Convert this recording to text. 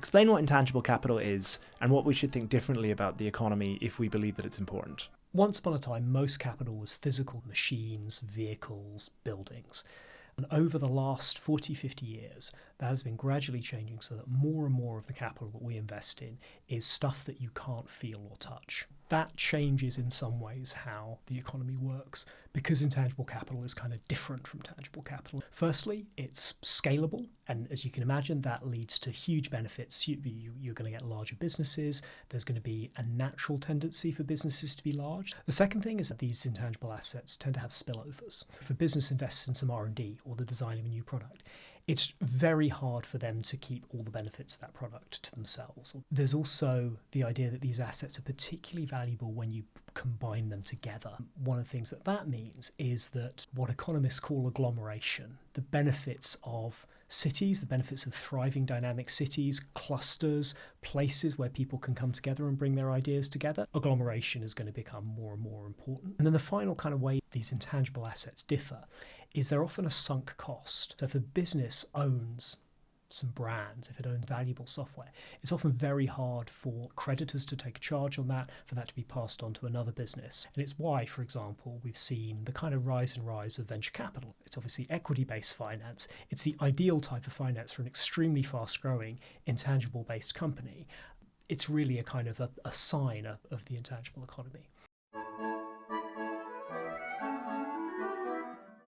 Explain what intangible capital is and what we should think differently about the economy if we believe that it's important. Once upon a time, most capital was physical machines, vehicles, buildings. And over the last 40, 50 years, that has been gradually changing so that more and more of the capital that we invest in is stuff that you can't feel or touch. That changes in some ways how the economy works because intangible capital is kind of different from tangible capital. Firstly, it's scalable. And as you can imagine, that leads to huge benefits. You're going to get larger businesses. There's going to be a natural tendency for businesses to be large. The second thing is that these intangible assets tend to have spillovers. If a business invests in some R&D or the design of a new product, it's very hard for them to keep all the benefits of that product to themselves. There's also the idea that these assets are particularly valuable when you combine them together. One of the things that means is that what economists call agglomeration, the benefits of cities, the benefits of thriving dynamic cities, clusters, places where people can come together and bring their ideas together, agglomeration is going to become more and more important. And then the final kind of way these intangible assets differ is they're often a sunk cost. So if a business owns some brands, if it owns valuable software, it's often very hard for creditors to take a charge on that, for that to be passed on to another business. And it's why, for example, we've seen the kind of rise of venture capital. It's obviously equity-based finance. It's the ideal type of finance for an extremely fast-growing, intangible-based company. It's really a kind of a sign of the intangible economy.